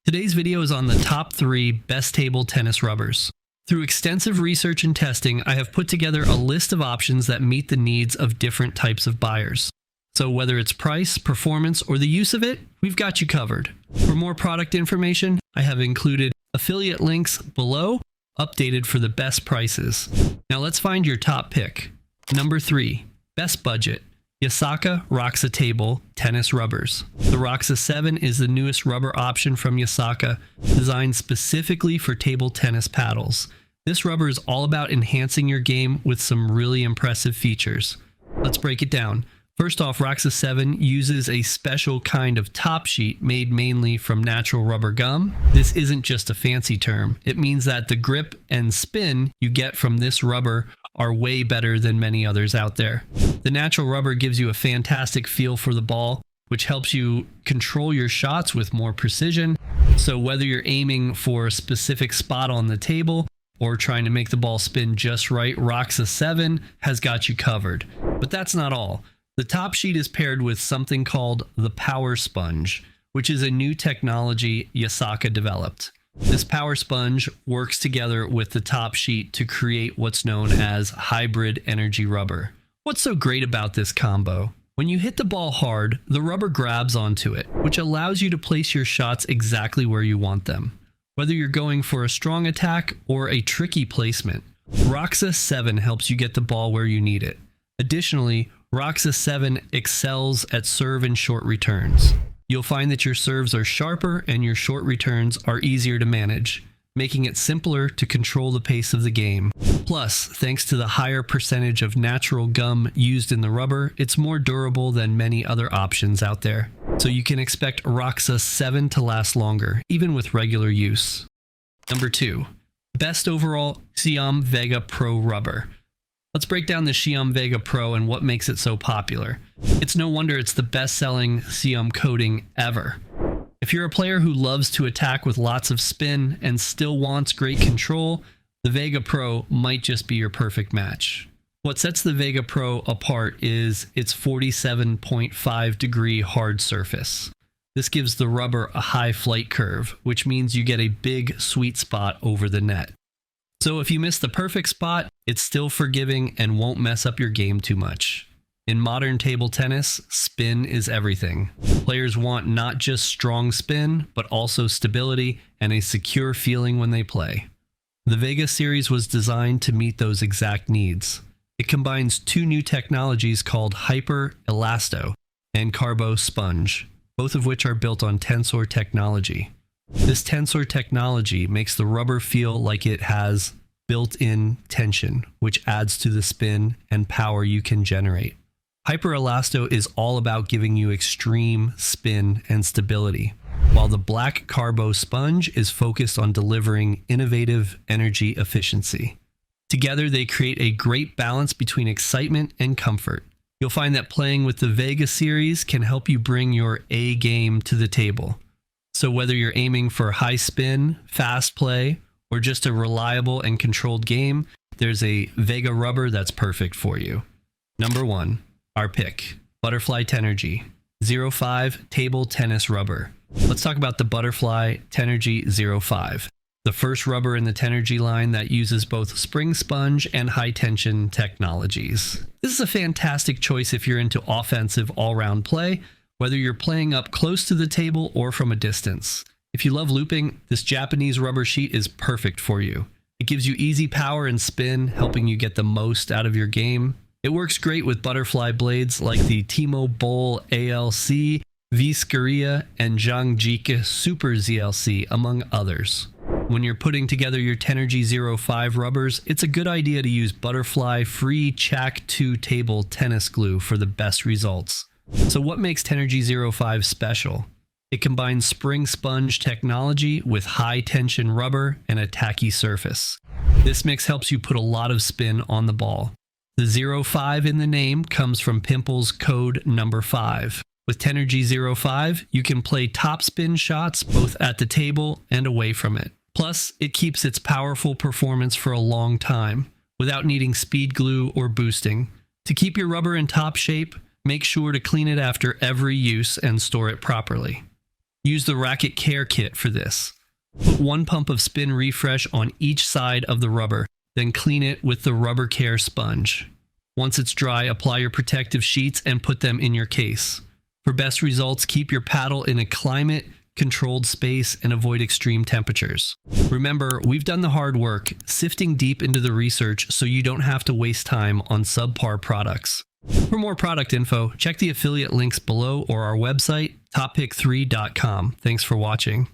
Today's video is on the top 3 best table tennis rubbers. Through extensive research and testing, I have put together a list of options that meet the needs of different types of buyers. So whether it's price, performance, or the use of it, we've got you covered. For more product information, I have included affiliate links below, updated for the best prices. Now let's find your top pick. Number 3, best budget. Yasaka Rakza Table Tennis Rubbers. The Rakza 7 is the newest rubber option from Yasaka, designed specifically for table tennis paddles. This rubber is all about enhancing your game with some really impressive features. Let's break it down. First off, Rakza 7 uses a special kind of top sheet made mainly from natural rubber gum. This isn't just a fancy term. It means that the grip and spin you get from this rubber are way better than many others out there. The natural rubber gives you a fantastic feel for the ball, which helps you control your shots with more precision. So whether you're aiming for a specific spot on the table or trying to make the ball spin just right, Rakza 7 has got you covered. But that's not all. The top sheet is paired with something called the Power Sponge, which is a new technology Yasaka developed. This Power Sponge works together with the top sheet to create what's known as hybrid energy rubber. What's so great about this combo? When you hit the ball hard, the rubber grabs onto it, which allows you to place your shots exactly where you want them. Whether you're going for a strong attack or a tricky placement, Rakza 7 helps you get the ball where you need it. Additionally, Rakza 7 excels at serve and short returns. You'll find that your serves are sharper and your short returns are easier to manage, making it simpler to control the pace of the game. Plus, thanks to the higher percentage of natural gum used in the rubber, it's more durable than many other options out there. So you can expect Rakza 7 to last longer, even with regular use. Number 2, best overall Xiom Vega Pro Rubber. Let's break down the Xiom Vega Pro and what makes it so popular. It's no wonder it's the best-selling Xiom coating ever. If you're a player who loves to attack with lots of spin and still wants great control, the Vega Pro might just be your perfect match. What sets the Vega Pro apart is its 47.5 degree hard surface. This gives the rubber a high flight curve, which means you get a big sweet spot over the net. So if you miss the perfect spot, it's still forgiving and won't mess up your game too much. In modern table tennis, spin is everything. Players want not just strong spin, but also stability and a secure feeling when they play. The Vega series was designed to meet those exact needs. It combines 2 new technologies called Hyper Elasto and Carbo Sponge, both of which are built on tensor technology. This tensor technology makes the rubber feel like it has built-in tension, which adds to the spin and power you can generate. Hyper-Elasto is all about giving you extreme spin and stability, while the black Carbo Sponge is focused on delivering innovative energy efficiency. Together, they create a great balance between excitement and comfort. You'll find that playing with the Vega series can help you bring your A game to the table. So whether you're aiming for high spin, fast play, or just a reliable and controlled game, there's a Vega rubber that's perfect for you. Number 1, our pick, Butterfly Tenergy 05 Table Tennis Rubber. Let's talk about the Butterfly Tenergy 05, the first rubber in the Tenergy line that uses both spring sponge and high tension technologies. This is a fantastic choice if you're into offensive all-round play, whether you're playing up close to the table or from a distance. If you love looping, this Japanese rubber sheet is perfect for you. It gives you easy power and spin, helping you get the most out of your game. It works great with butterfly blades like the Timo Boll ALC, Viscaria, and Zhangjike Super ZLC, among others. When you're putting together your Tenergy 05 rubbers, it's a good idea to use Butterfly Free Chak 2 Table Tennis Glue for the best results. So what makes Tenergy 05 special? It combines spring sponge technology with high tension rubber and a tacky surface. This mix helps you put a lot of spin on the ball. The 05 in the name comes from Pimple's code number 5. With Tenergy 05, you can play top spin shots both at the table and away from it. Plus, it keeps its powerful performance for a long time without needing speed glue or boosting. To keep your rubber in top shape, make sure to clean it after every use and store it properly. Use the Racket Care Kit for this. Put 1 pump of spin refresh on each side of the rubber, then clean it with the Rubber Care sponge. Once it's dry, apply your protective sheets and put them in your case. For best results, keep your paddle in a climate-controlled space and avoid extreme temperatures. Remember, we've done the hard work, sifting deep into the research so you don't have to waste time on subpar products. For more product info, check the affiliate links below or our website, toppick3.com. Thanks for watching.